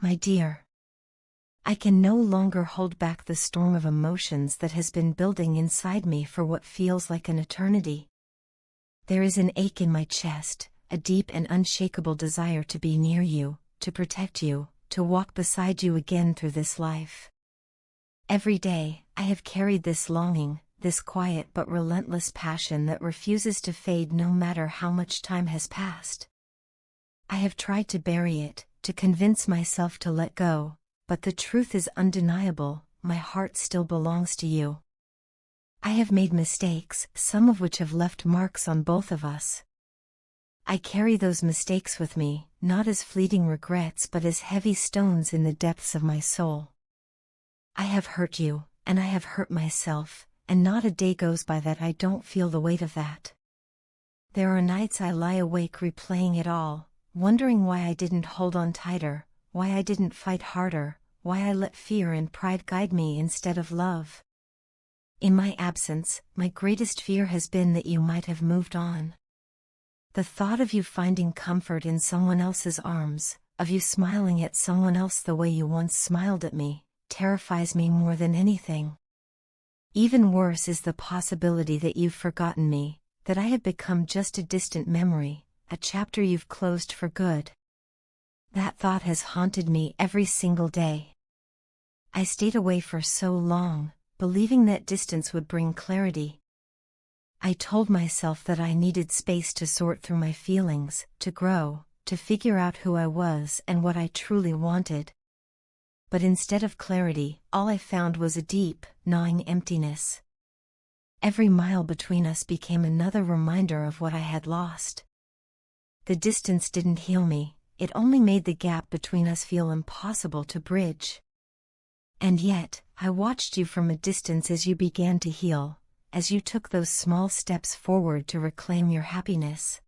My dear, I can no longer hold back the storm of emotions that has been building inside me for what feels like an eternity. There is an ache in my chest, a deep and unshakable desire to be near you, to protect you, to walk beside you again through this life. Every day, I have carried this longing, this quiet but relentless passion that refuses to fade no matter how much time has passed. I have tried to bury it, to convince myself to let go, but the truth is undeniable, my heart still belongs to you. I have made mistakes, some of which have left marks on both of us. I carry those mistakes with me, not as fleeting regrets but as heavy stones in the depths of my soul. I have hurt you, and I have hurt myself, and not a day goes by that I don't feel the weight of that. There are nights I lie awake replaying it all, wondering why I didn't hold on tighter, why I didn't fight harder, why I let fear and pride guide me instead of love. In my absence, my greatest fear has been that you might have moved on. The thought of you finding comfort in someone else's arms, of you smiling at someone else the way you once smiled at me, terrifies me more than anything. Even worse is the possibility that you've forgotten me, that I have become just a distant memory, a chapter you've closed for good. That thought has haunted me every single day. I stayed away for so long, believing that distance would bring clarity. I told myself that I needed space to sort through my feelings, to grow, to figure out who I was and what I truly wanted. But instead of clarity, all I found was a deep, gnawing emptiness. Every mile between us became another reminder of what I had lost. The distance didn't heal me, it only made the gap between us feel impossible to bridge. And yet, I watched you from a distance as you began to heal, as you took those small steps forward to reclaim your happiness.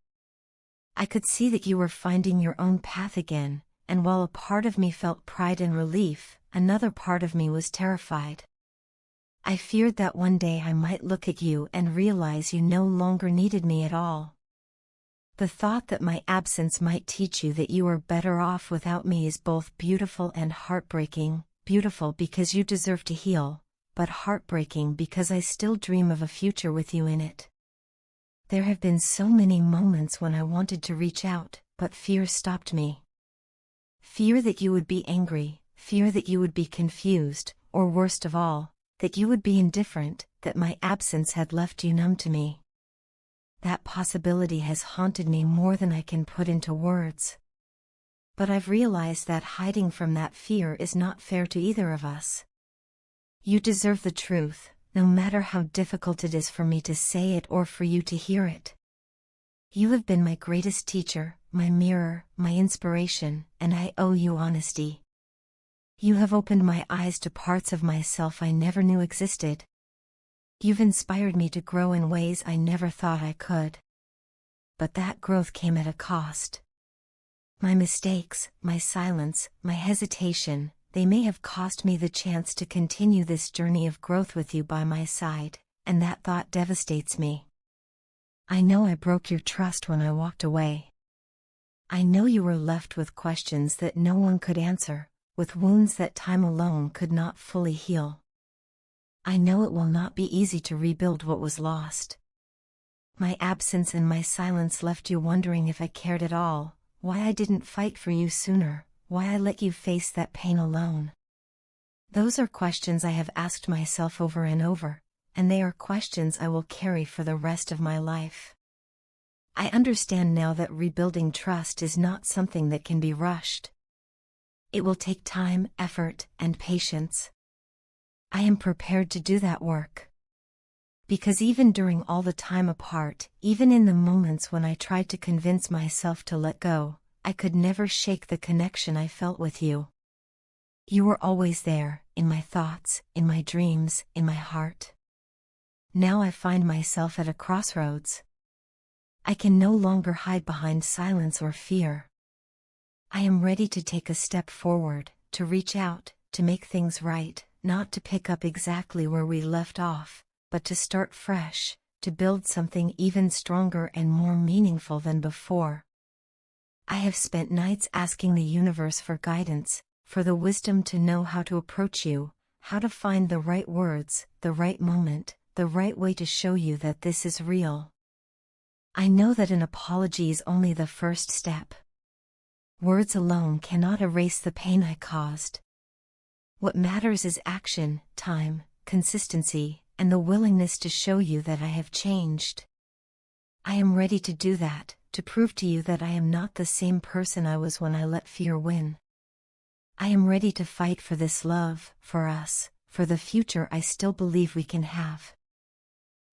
I could see that you were finding your own path again, and while a part of me felt pride and relief, another part of me was terrified. I feared that one day I might look at you and realize you no longer needed me at all. The thought that my absence might teach you that you are better off without me is both beautiful and heartbreaking, beautiful because you deserve to heal, but heartbreaking because I still dream of a future with you in it. There have been so many moments when I wanted to reach out, but fear stopped me. Fear that you would be angry, fear that you would be confused, or worst of all, that you would be indifferent, that my absence had left you numb to me. That possibility has haunted me more than I can put into words. But I've realized that hiding from that fear is not fair to either of us. You deserve the truth, no matter how difficult it is for me to say it or for you to hear it. You have been my greatest teacher, my mirror, my inspiration, and I owe you honesty. You have opened my eyes to parts of myself I never knew existed. You've inspired me to grow in ways I never thought I could. But that growth came at a cost. My mistakes, my silence, my hesitation, they may have cost me the chance to continue this journey of growth with you by my side, and that thought devastates me. I know I broke your trust when I walked away. I know you were left with questions that no one could answer, with wounds that time alone could not fully heal. I know it will not be easy to rebuild what was lost. My absence and my silence left you wondering if I cared at all, why I didn't fight for you sooner, why I let you face that pain alone. Those are questions I have asked myself over and over, and they are questions I will carry for the rest of my life. I understand now that rebuilding trust is not something that can be rushed. It will take time, effort, and patience. I am prepared to do that work. Because even during all the time apart, even in the moments when I tried to convince myself to let go, I could never shake the connection I felt with you. You were always there, in my thoughts, in my dreams, in my heart. Now I find myself at a crossroads. I can no longer hide behind silence or fear. I am ready to take a step forward, to reach out, to make things right, not to pick up exactly where we left off, but to start fresh, to build something even stronger and more meaningful than before. I have spent nights asking the universe for guidance, for the wisdom to know how to approach you, how to find the right words, the right moment, the right way to show you that this is real. I know that an apology is only the first step. Words alone cannot erase the pain I caused. What matters is action, time, consistency, and the willingness to show you that I have changed. I am ready to do that, to prove to you that I am not the same person I was when I let fear win. I am ready to fight for this love, for us, for the future I still believe we can have.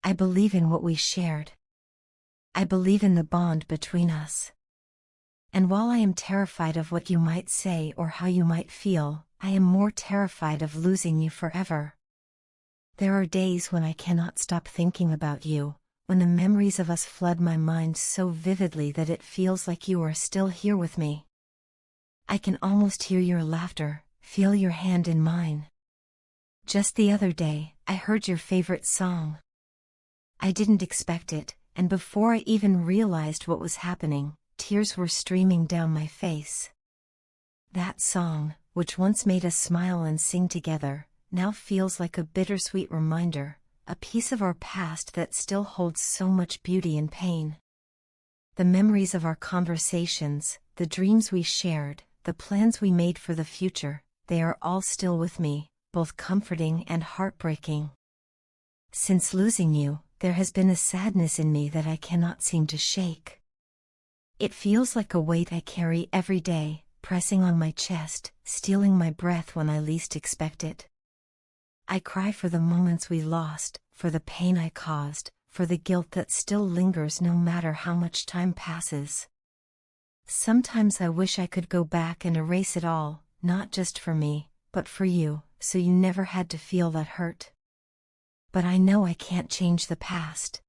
I believe in what we shared. I believe in the bond between us. And while I am terrified of what you might say or how you might feel, I am more terrified of losing you forever. There are days when I cannot stop thinking about you, when the memories of us flood my mind so vividly that it feels like you are still here with me. I can almost hear your laughter, feel your hand in mine. Just the other day, I heard your favorite song. I didn't expect it, and before I even realized what was happening, tears were streaming down my face. That song, which once made us smile and sing together, now feels like a bittersweet reminder, a piece of our past that still holds so much beauty and pain. The memories of our conversations, the dreams we shared, the plans we made for the future, they are all still with me, both comforting and heartbreaking. Since losing you, there has been a sadness in me that I cannot seem to shake. It feels like a weight I carry every day, pressing on my chest, stealing my breath when I least expect it. I cry for the moments we lost, for the pain I caused, for the guilt that still lingers no matter how much time passes. Sometimes I wish I could go back and erase it all, not just for me, but for you, so you never had to feel that hurt. But I know I can't change the past.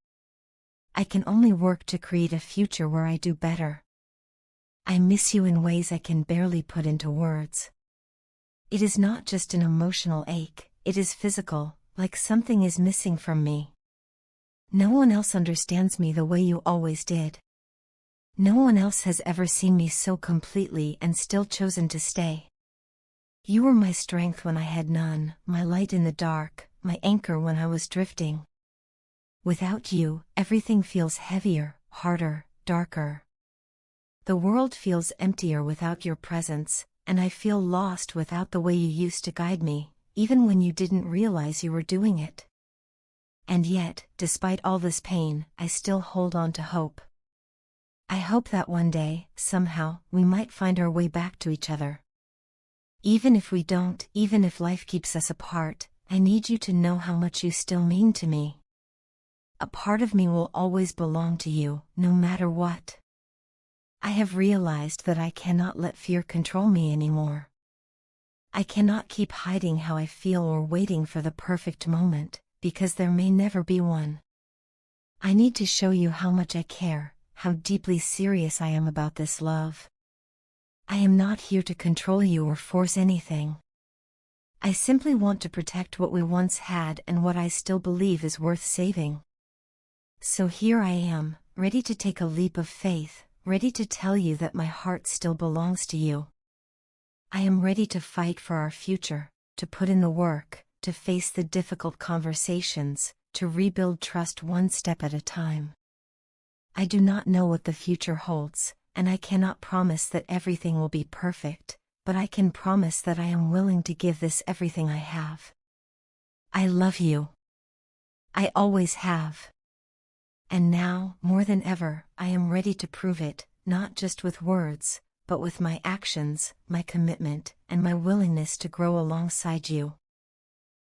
I can only work to create a future where I do better. I miss you in ways I can barely put into words. It is not just an emotional ache, it is physical, like something is missing from me. No one else understands me the way you always did. No one else has ever seen me so completely and still chosen to stay. You were my strength when I had none, my light in the dark, my anchor when I was drifting. Without you, everything feels heavier, harder, darker. The world feels emptier without your presence, and I feel lost without the way you used to guide me, even when you didn't realize you were doing it. And yet, despite all this pain, I still hold on to hope. I hope that one day, somehow, we might find our way back to each other. Even if we don't, even if life keeps us apart, I need you to know how much you still mean to me. A part of me will always belong to you, no matter what. I have realized that I cannot let fear control me anymore. I cannot keep hiding how I feel or waiting for the perfect moment, because there may never be one. I need to show you how much I care, how deeply serious I am about this love. I am not here to control you or force anything. I simply want to protect what we once had and what I still believe is worth saving. So here I am, ready to take a leap of faith, ready to tell you that my heart still belongs to you. I am ready to fight for our future, to put in the work, to face the difficult conversations, to rebuild trust one step at a time. I do not know what the future holds, and I cannot promise that everything will be perfect, but I can promise that I am willing to give this everything I have. I love you. I always have. And now, more than ever, I am ready to prove it, not just with words, but with my actions, my commitment, and my willingness to grow alongside you.